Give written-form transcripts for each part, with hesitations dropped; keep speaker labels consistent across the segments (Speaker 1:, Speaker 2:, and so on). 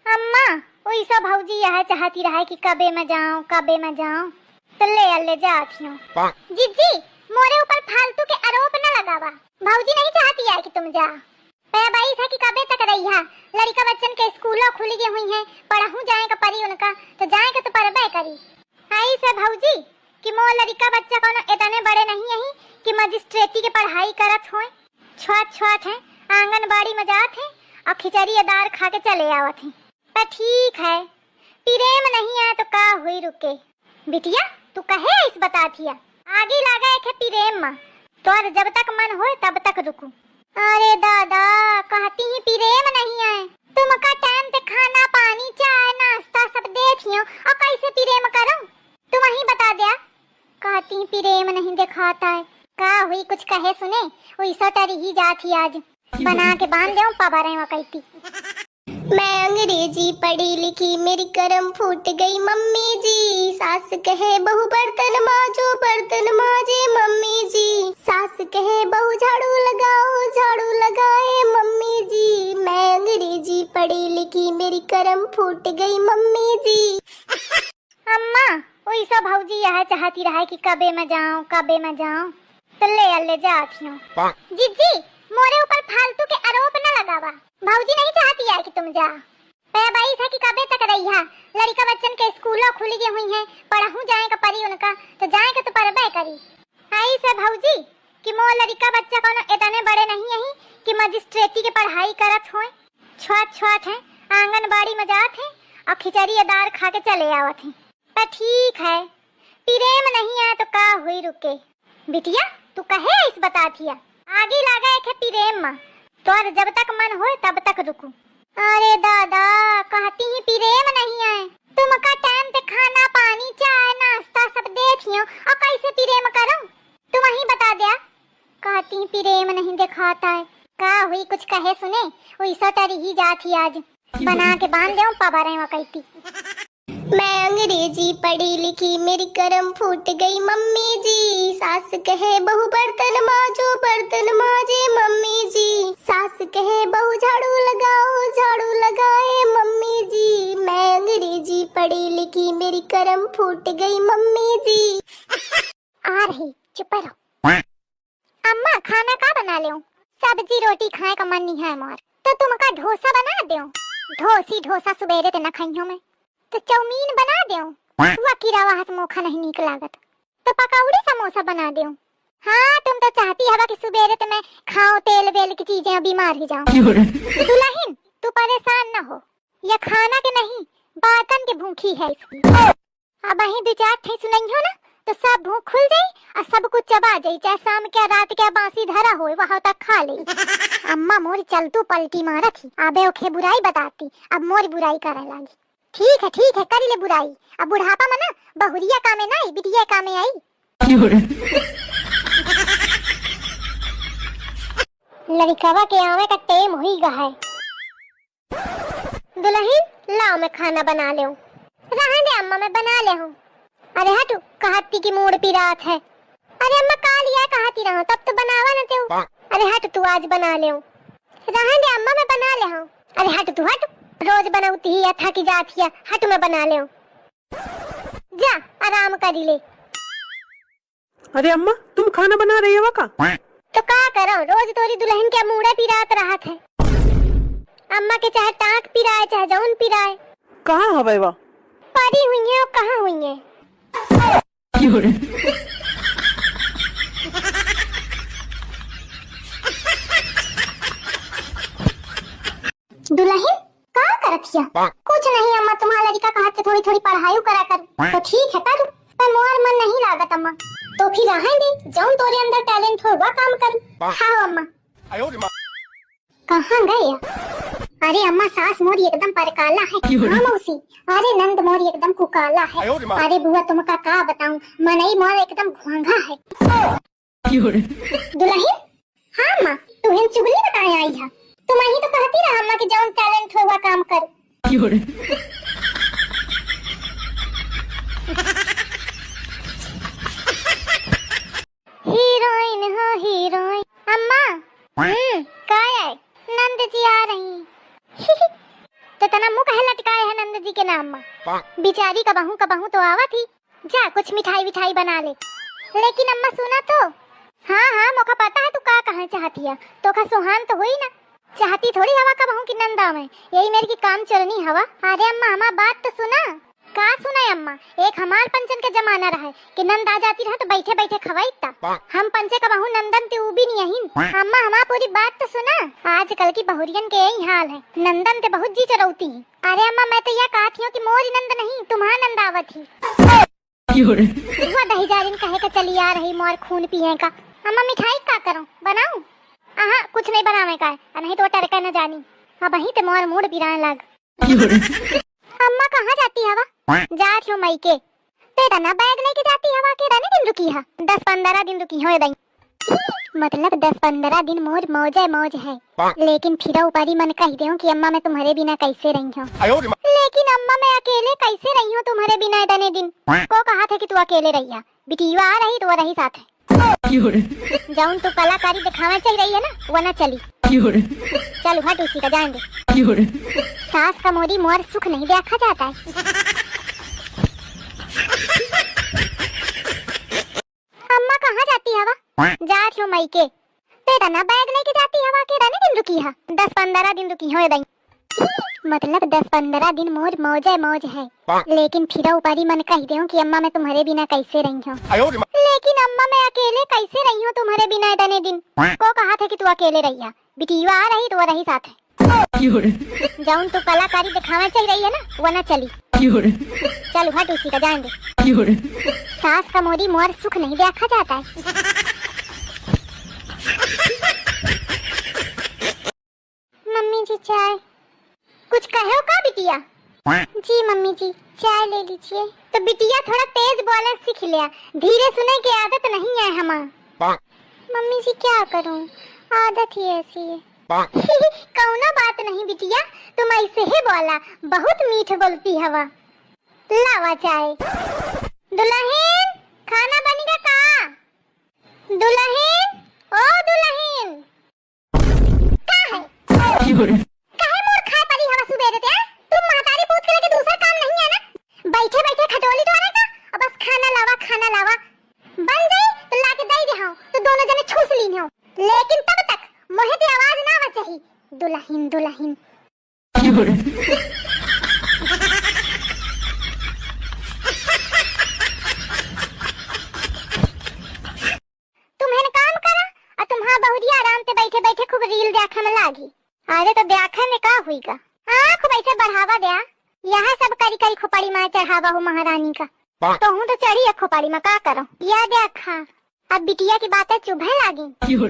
Speaker 1: अम्मा वही सब भौजी यह चाहती रहा कि कबे में जाऊं तो ले जाती हूँ। जीजी मोरे ऊपर फालतू के आरोप न लगावा। भौजी नहीं चाहती है कि तुम जाओ। भाई था कि कबे तक रही है। लड़का बच्चन के स्कूलों खुली गई हुई है, पढ़ाऊ जाएगा परी उनका तो जाएगा तो परबे करी। आई से भौजी कि मोर लड़का बच्चा कोनो इतने बड़े नहीं है कि मजिस्ट्रेटी की पढ़ाई करत होए। छोट है आंगनबाड़ी में जात है और खिचड़ी दार खा के चले आवत है। तो ठीक है प्रेम नहीं है तो का हुई रुके। बिटिया तू कहे इस बताथिया आगे लगा एक प्रेम में तो जब तक मन हो तब तक रुकू। अरे दादा कहती ही प्रेम नहीं है। तुम का टाइम पे खाना पानी चाय नाश्ता सब देखियो और कैसे प्रेम करूं तुम ही बता दिया। कहती प्रेम नहीं दिखाता है का हुई कुछ कहे सुने वैसा तारी ही जाती आज बना के बांध दे पबरे में कहती। मैं अंग्रेजी पढ़ी लिखी मेरी करम फूट गई मम्मी जी। सास कहे बहू बर्तन माजे मम्मी जी। सास कहे बहू झाड़ू लगाए मम्मी जी। मैं अंग्रेजी पढ़ी लिखी मेरी करम फूट गई मम्मी जी। अम्मा वही सब भौजी यह चाहती रहा कि कबे में जाऊं तो ले जाती हूँ। जीजी मोरे ऊपर फालतू के आरोप न लगावा। भौजी नहीं चाहती है कि तुम जाओ। भाई था कि कबे तक रही है। लड़का बच्चन के स्कूलों खुली गई हुई है, पढ़ाऊ जाएगा परी उनका तो जाएगा तो परबे करी। आई से भौजी कि मोर लड़का बच्चा कोनो इतने बड़े नहीं है कि मजिस्ट्रेटी की पढ़ाई करत होए। छोट है आंगनबाड़ी में जात है और खिचड़ी दार खा के चले आवत है। तो ठीक है प्रेम नहीं है तो का हुई रुके। बिटिया तू कहे इस बताथिया आगे लगा एक प्रेम में तो जब तक मन हो तब तक रुकू। अरे दादा कहती ही प्रेम नहीं है। तुम का टाइम पे खाना पानी चाय नाश्ता सब देखियो और कैसे प्रेम करूं तुम ही बता दिया। कहती प्रेम नहीं दिखाता है का हुई कुछ कहे सुने वैसा तारी ही जाती आज बना के बांध दे पबरे में कहती। मैं अंग्रेजी पढ़ी लिखी मेरी करम फूट गई मम्मी जी। सास कहे बहू बर्तन माजे मम्मी जी। सास कहे बहू झाड़ू लगाए मम्मी जी। मैं अंग्रेजी पढ़ी लिखी मेरी करम फूट गई मम्मी जी। आ रही चुप रहो। अम्मा खाना का बना ले? सब्जी रोटी खाए का मन नहीं है हमार तो तुम का डोसा बना दो। डोसा सुबेरे ते न खाइयो मैं तो चाउमीन बना दो। हुआ की रवा हाथ मोखा नहीं निक लागत तो पकौड़ी समोसा बना दो। हाँ तुम तो चाहती हवा कि सुबेरे तो मैं खाऊं तेल वेल की चीजें बीमार ही जाऊं। दुल्हन तू परेशान न हो ये खाना के नहीं बर्तन के भूखी है इसकी। अब ही दो चार थे सुनइयो ना तो सब भूख खुल जाई और सब कुछ चबा जाई चाहे शाम के रात के बासी धरा होए वहां तक खा ले। अम्मा मोरी चलतू पलटी मारा थी अबे ओखे बुराई बताती अब मोरी बुराई करे लगी। ठीक है कर ले बुराई। अब बुढ़ापा में ना बहुरिया कामे ना आई बिटिया कामे आई। लड़कवा के आवे का टाइम हुई गा है। दुल्हन लाओ मैं खाना बना ले। रहने दे अम्मा मैं बना ले हूँ। अरे हटू कहती की मूड पी रात है। अरे अम्मा का लिया कहती रहो तब तो बनावा न तू। अरे हट तू आज बना ले। रहने दे अम्मा मैं बना ले हूँ। अरे हट तू हट रोज बनाती ही था कि जाती है। हट मैं बना ले जा आराम करी ले।
Speaker 2: अरे अम्मा तुम खाना बना रही हो का?
Speaker 1: तो का करो रोज तोरी दुल्हन के मुड़े पिरात रहा है। अम्मा के चाहे टाक पिराए चाहे जौन पिराए।
Speaker 2: कहाँ हवे वा?
Speaker 1: परी हुई है और कहाँ हुई है? दुल्हन का करथिया? कुछ नहीं अम्मा तुम्हारा लड़का कहा कि थोड़ी थोड़ी पढ़ाई करा कर तो ठीक है करूं पर मोर मन नहीं लागत अम्मा तो फिर रहने दे जौन तोरे अंदर टैलेंट हो वह काम कर। हाँ अम्मा कहाँ गए? अरे अम्मा सास मोरी एकदम परकाला है। हाँ मौसी अरे नंद मोरी एकदम कुकाला है। अरे बुआ तुमका का बताऊं मनई मोर एकदम घोंघा है। दुल्हन हाँ अम्मा तू हिन चुगली बताए आई है। तुम ही तो कहती रहा अम्मा कि जौन टैलेंट हो वह काम कर। हीरोइन हो हीरोइन। अम्मा का है नंद जी आ रही तो तना मुंह कहे लटकाए है नंद जी के नाम में? बिचारी कबहू तो आवा थी। जा कुछ मिठाई विठाई बना ले। लेकिन अम्मा सुना तो। हाँ मोका पता है तू का कहाँ चाहती है। तो का सुहान तो हुई ना, चाहती थोड़ी हवा कबहू की नंदा में। यही मेरी की काम चलनी हवा। अरे अम्मा हमार बात तो सुना। का सुना है अम्मा? एक हमार पंचन के जमाना रहा कि नंद आ जाती रहा तो बैठे बैठे खवाई ता। हम पंचे कबहू नंदन ते भी नहीं यही। अम्मा हमार पूरी बात तो सुना। आजकल की बहुरियन के यही हाल है, नंदन ते बहुत जी चरौती है। अरे अम्मा मैं तो यह कहती हूँ कि मोरी नंद नहीं तुम्हारा नंद आवत ही। हुआ दही जारिन कहे का चली आ रही मोर खून पिए का। अम्मा मिठाई का करूं बनाऊं? कुछ नहीं बनावे का है, नहीं तो टरका न जानी। अब वहीं ते मोर मूड पिराने लग। अम्मा कहाँ जाती हवा? जात हो मई के। तेरा ना बैग लेके जाती हवा के रहने दिन रुकी है। 10-15 दिन रुकी हो दई। मतलब 10-15 दिन मोर मौज है। लेकिन फिर ऊपरी मन कह दे कि अम्मा मैं तुम्हारे बिना कैसे रही हूँ। लेकिन अम्मा मैं अकेले कैसे रही हूँ तुम्हारे बिना इतने दिन? को कहा था कि तू अकेले रही है? बिटिया आ रही तो वो रही साथ है। जाऊन तू कलाकारी दिखावा चल रही है ना, वो ना चली। चल हट उसी का जान दे। सास का मोरी मोर सुख नहीं देखा जाता है। अम्मा कहाँ जाती हवा? जात हो मई के। तेरा ना बैग लेके जाती हवा के रहने दिन रुकी है। 10-15 दिन रुकी हो दई। मतलब 10-15 दिन मोर मौज है। लेकिन फिर ऊपरी मन कह दे कि अम्मा मैं तुम्हारे बिना कैसे रही हूँ। लेकिन अम्मा मैं अकेले कैसे रही हूँ तुम्हारे बिना इतने दिन? को कहा था कि तू अकेले रही है? बिटिया आ रही तो वो रही साथ है। जाऊन तू कलाकारी दिखावा चल रही है ना, वो ना चली। चल हट उसी का जान दे। सास का मोरी मोर सुख नहीं देखा जाता है। मम्मी जी चाय कुछ कहो का बिटिया? जी मम्मी जी चाय ले लीजिए। तो बिटिया थोड़ा तेज बोलना सीख लिया, धीरे सुने की आदत नहीं है हमार। मम्मी जी क्या करूं, आदत ही ऐसी है। कौनो बात नहीं बिटिया, तुम ऐसे ही बोला, बहुत मीठ बोलती हवा। लावा चाय। दुल्हन खाना बनेगा का? दुल्हन ओ दुल्हन का है? काहे मोर खाए पड़ी हवा सुबेरे ते? तुम महतारी पूछ करे के दूसरा काम नहीं है ना? बैठे बैठे खटोली तोड़े का और बस खाना लावा बन गई तो लाके दे दे हां तो दोनों जने छूस लीन हो। लेकिन तब तक मोहे की आवाज ना आवा चाहिए। दुल्हन तुम्हें काम करा और तुम्हारा बहुरिया आराम से बैठे बैठे खूब रील देखा में लागी। अरे तो देखा में का हुईगा? खूब ऐसे बढ़ावा दया। यहाँ सब करी खोपड़ी में चढ़ावा हो महारानी का। तो हूँ तो चढ़ी है खोपड़ी में, का करो? या देखा अब बिटिया की बातें चुभे लागी।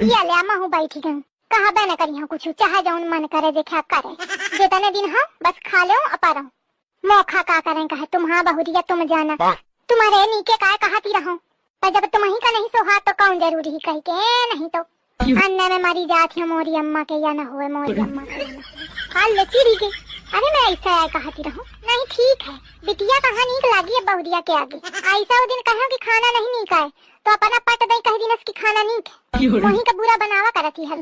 Speaker 1: या ले हूँ बैठी गई, कहा बे न करी कुछ, चाहे जाऊन मन करे देखा करे। जितने दिन हाँ बस खा लो अपारो मोखा का करें कहे तुम्हारा बहुरिया तुम जाना। तुम्हारे नीके काय कहती रहो, पर जब तुम ही का नहीं सोहा तो कौन जरूरी ही कही के नहीं तो अन्ना में मरी जाती है मोरी अम्मा के या न होए मोरी अम्मा के या न होए। हाल ले चिड़ी गई। अरे मैं ऐसा आया कहती रहूं। नहीं ठीक है, बिटिया कहाँ नीक लागी है बहुरिया के आगे। ऐसा वो दिन कहो कि खाना नहीं नीक है तो अपना पट दई कह दिनस कि खाना नीक है, वही का बुरा बनावा करती है।